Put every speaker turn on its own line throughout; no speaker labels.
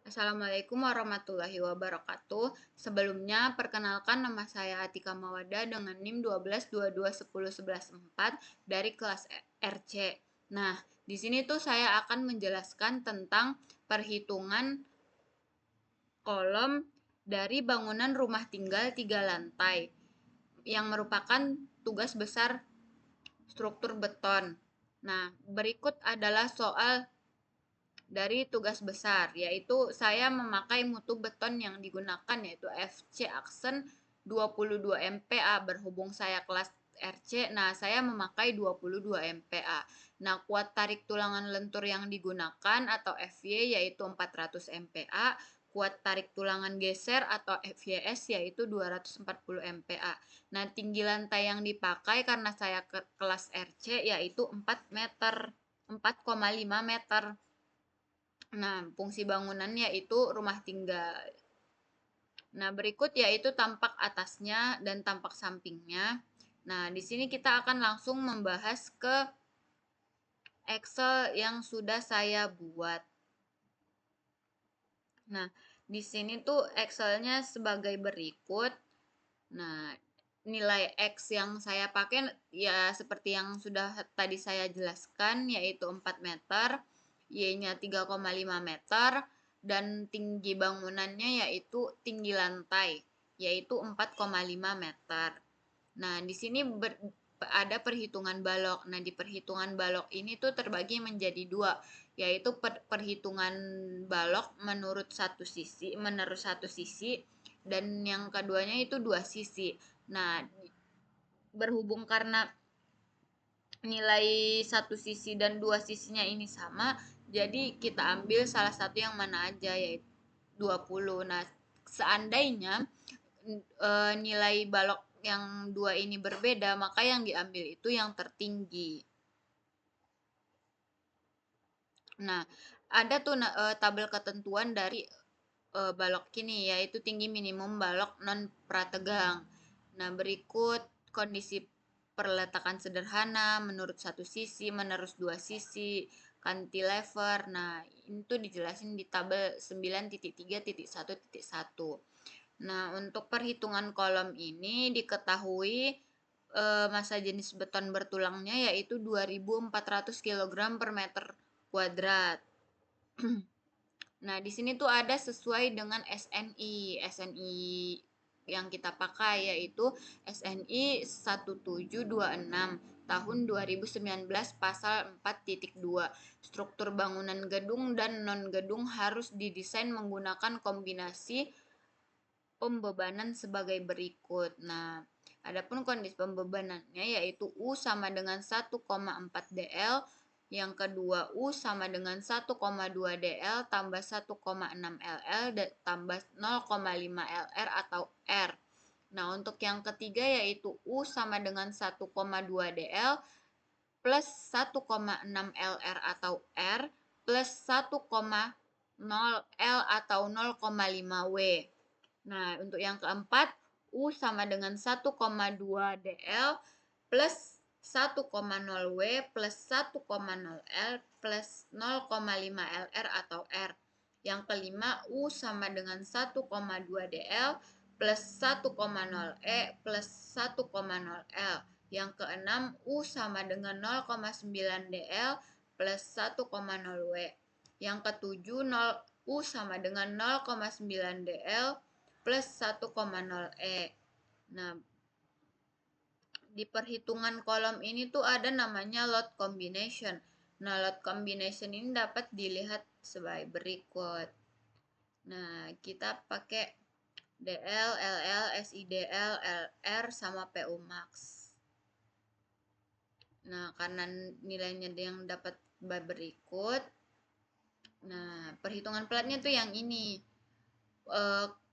Assalamualaikum warahmatullahi wabarakatuh. Sebelumnya, perkenalkan nama saya Atika Mawada dengan NIM 12221011 dari kelas RC. Nah, di sini tuh saya akan menjelaskan tentang perhitungan kolom dari bangunan rumah tinggal 3 lantai yang merupakan tugas besar struktur beton. Nah, berikut adalah soal dari tugas besar, yaitu saya memakai mutu beton yang digunakan yaitu FC Aksen 22 MPa. Berhubung saya kelas RC, nah saya memakai 22 MPa. Nah, kuat tarik tulangan lentur yang digunakan atau FY yaitu 400 MPa, kuat tarik tulangan geser atau FYS yaitu 240 MPa. Nah, tinggi lantai yang dipakai karena saya kelas RC yaitu 4 meter, 4,5 meter. Nah, fungsi bangunan yaitu rumah tinggal. Nah, berikut yaitu tampak atasnya dan tampak sampingnya. Nah, di sini kita akan langsung membahas ke Excel yang sudah saya buat. Nah, di sini tuh Excelnya sebagai berikut. Nah, nilai X yang saya pakai ya seperti yang sudah tadi saya jelaskan, yaitu 4 meter, Y-nya 3,5 meter, dan tinggi bangunannya yaitu tinggi lantai, yaitu 4,5 meter. Nah, di sini ada perhitungan balok. Nah, di perhitungan balok ini tuh terbagi menjadi dua, yaitu perhitungan balok menurut satu sisi, dan yang keduanya itu dua sisi. Nah, berhubung karena nilai satu sisi dan dua sisinya ini sama, jadi kita ambil salah satu yang mana aja, yaitu 20. Nah, seandainya nilai balok yang dua ini berbeda, maka yang diambil itu yang tertinggi. Nah, ada tuh tabel ketentuan dari balok ini, yaitu tinggi minimum balok non prategang. Nah, berikut kondisi perletakan sederhana menurut satu sisi, menurut dua sisi, cantilever. Nah, itu dijelasin di tabel 9.3.1.1. Nah, untuk perhitungan kolom ini diketahui massa jenis beton bertulangnya yaitu 2.400 kg per meter kuadrat. Nah, di sini tuh ada sesuai dengan SNI. SNI yang kita pakai yaitu SNI 1726 tahun 2019 pasal 4.2. Struktur bangunan gedung dan non-gedung harus didesain menggunakan kombinasi pembebanan sebagai berikut. Nah, adapun kondisi pembebanannya yaitu U sama dengan 1,4 dl, yang kedua U sama dengan 1,2 dl tambah 1,6 ll dan tambah 0,5 lr atau R. Nah, untuk yang ketiga yaitu U sama dengan 1,2 dl plus 1,6 lr atau R plus 1,0 L atau 0,5 W. Nah, untuk yang keempat, U sama dengan 1,2 dl plus 1,0 W plus 1,0 L plus 0,5 LR atau R. Yang kelima, U sama dengan 1,2 dl plus 1,0 E plus 1,0 L. Yang keenam, U sama dengan 0,9 dl plus 1,0 W. Yang ketujuh, U sama dengan 0,9 dl plus 1,0 E. Nah, di perhitungan kolom ini tuh ada namanya load combination. Nah, load combination ini dapat dilihat sebagai berikut. Nah, kita pakai DL, LL, SIDL, LR sama PU max. Nah, karena nilainya yang dapat berikut. Nah, perhitungan platnya tuh yang ini.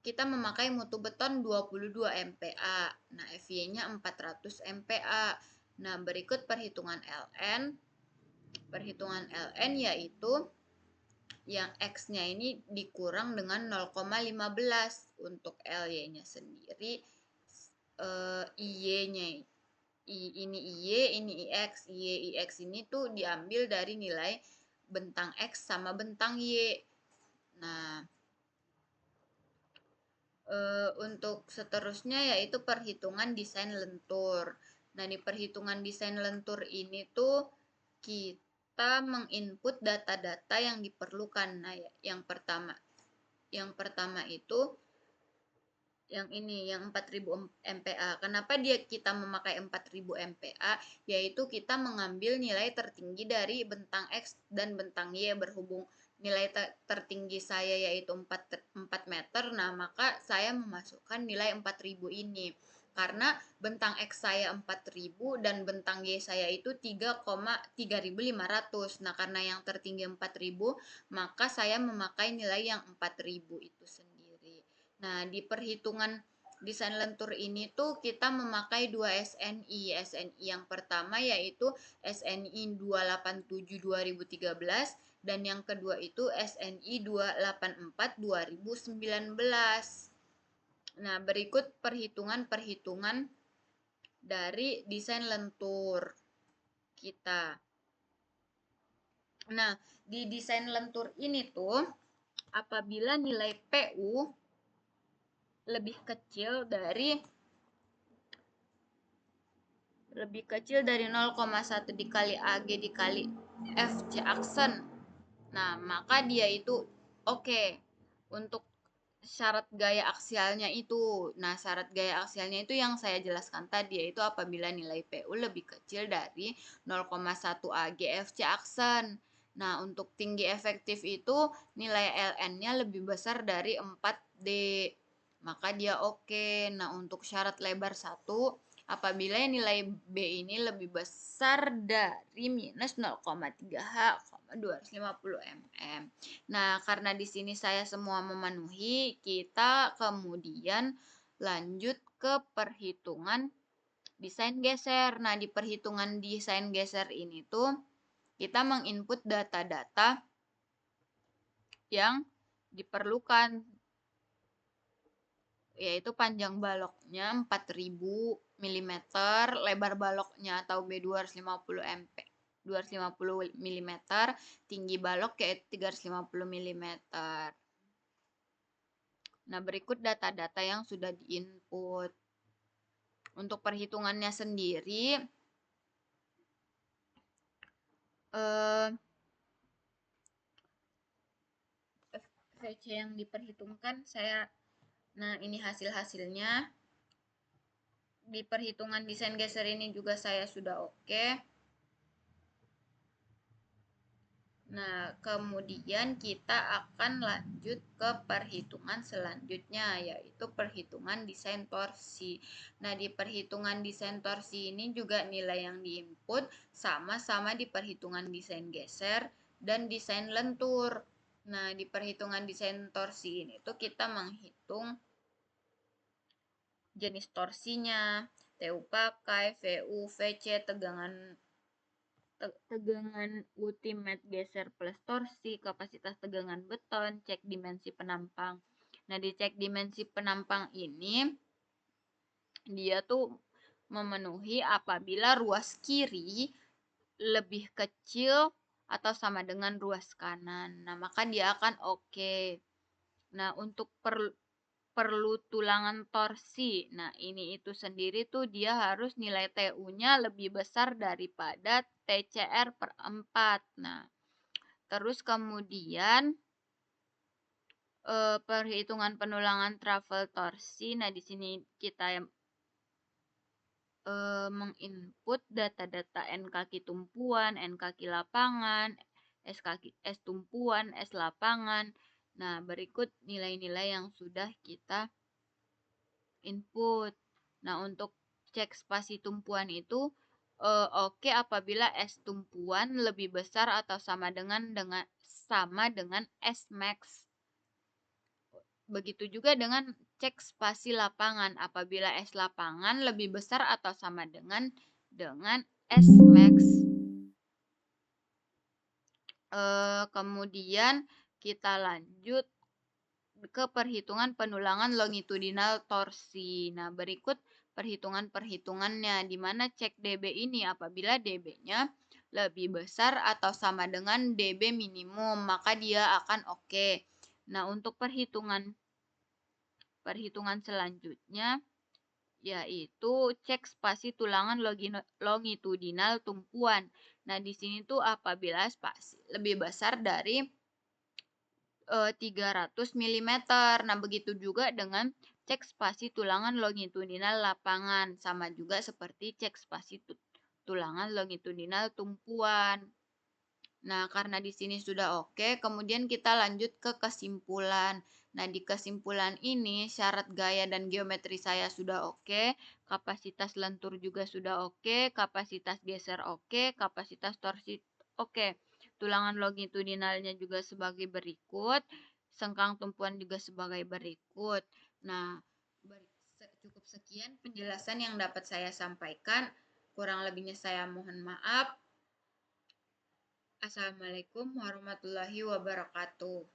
Kita memakai mutu beton 22 MPa. Nah, FY-nya 400 MPa. Nah, berikut perhitungan LN. Perhitungan LN yaitu yang X-nya ini dikurang dengan 0,15 untuk LY-nya sendiri. IY-nya ini IY, ini IX. IX ini tuh diambil dari nilai bentang X sama bentang Y. Nah, Untuk seterusnya yaitu perhitungan desain lentur. Nah, di perhitungan desain lentur ini tuh kita menginput data-data yang diperlukan. Nah, yang pertama itu yang ini, yang 4000 MPa. Kenapa kita memakai 4000 MPa? Yaitu kita mengambil nilai tertinggi dari bentang X dan bentang Y, berhubung nilai tertinggi saya yaitu 4 meter, nah maka saya memasukkan nilai 4000 ini. Karena bentang X saya 4000 dan bentang Y saya itu 3,3500. Nah, karena yang tertinggi 4000, maka saya memakai nilai yang 4000 itu sendiri. Nah, di perhitungan desain lentur ini tuh kita memakai 2 SNI. SNI yang pertama yaitu SNI 287 2013 dan yang kedua itu SNI 284 2019. Nah, berikut perhitungan-perhitungan dari desain lentur kita. Nah, di desain lentur ini tuh apabila nilai PU lebih kecil dari 0,1 dikali AG dikali FC aksen. Nah, maka dia itu oke. Untuk syarat gaya aksialnya itu. Nah, syarat gaya aksialnya itu yang saya jelaskan tadi, yaitu apabila nilai PU lebih kecil dari 0,1 AG FC aksen. Nah, untuk tinggi efektif itu nilai LN-nya lebih besar dari 4D. Maka dia oke. Nah, untuk syarat lebar 1, apabila nilai B ini lebih besar dari minus 0,3H, 250 mm. Nah, karena di sini saya semua memenuhi, kita kemudian lanjut ke perhitungan desain geser. Nah, di perhitungan desain geser ini tuh kita menginput data-data yang diperlukan, yaitu panjang baloknya 4000 mm, lebar baloknya atau B250 MP 250 mm, tinggi balok yaitu 350 mm. Nah, berikut data-data yang sudah diinput. Untuk perhitungannya sendiri, VC yang diperhitungkan nah ini hasil-hasilnya. Di perhitungan desain geser ini juga saya sudah oke. Nah, kemudian kita akan lanjut ke perhitungan selanjutnya, yaitu perhitungan desain torsi. Nah, di perhitungan desain torsi ini juga nilai yang diinput sama-sama di perhitungan desain geser dan desain lentur. Nah, di perhitungan desain torsi ini tuh kita menghitung jenis torsinya, TU pakai, VU, VC, tegangan ultimate geser plus torsi, kapasitas tegangan beton, cek dimensi penampang. Nah, di cek dimensi penampang ini dia tuh memenuhi apabila ruas kiri lebih kecil atau sama dengan ruas kanan. Nah, maka dia akan oke. Nah, untuk perlu tulangan torsi. Nah, ini itu sendiri tuh dia harus nilai TU-nya lebih besar daripada TCR per 4. Nah, terus kemudian perhitungan penulangan travel torsi. Nah, di sini kita menginput data-data N kaki tumpuan, N kaki lapangan, S tumpuan, S lapangan. Nah, berikut nilai-nilai yang sudah kita input. Nah, untuk cek spasi tumpuan itu oke apabila S tumpuan lebih besar atau sama dengan S max. Begitu juga dengan cek spasi lapangan apabila S lapangan lebih besar atau sama dengan S max. Kemudian kita lanjut ke perhitungan penulangan longitudinal torsi. Nah, berikut perhitungan-perhitungannya di mana cek dB ini apabila dB-nya lebih besar atau sama dengan dB minimum, maka dia akan oke. Nah, untuk perhitungan Perhitungan selanjutnya yaitu cek spasi tulangan longitudinal tumpuan. Nah, di sini tuh apabila spasi lebih besar dari 300 mm. Nah, begitu juga dengan cek spasi tulangan longitudinal lapangan, sama juga seperti cek spasi tulangan longitudinal tumpuan. Nah, karena di sini sudah oke, kemudian kita lanjut ke kesimpulan. Nah, di kesimpulan ini syarat gaya dan geometri saya sudah oke, kapasitas lentur juga sudah oke, kapasitas geser oke, kapasitas torsi oke. Tulangan longitudinalnya juga sebagai berikut, sengkang tumpuan juga sebagai berikut. Nah, cukup sekian penjelasan yang dapat saya sampaikan. Kurang lebihnya saya mohon maaf. Assalamualaikum warahmatullahi wabarakatuh.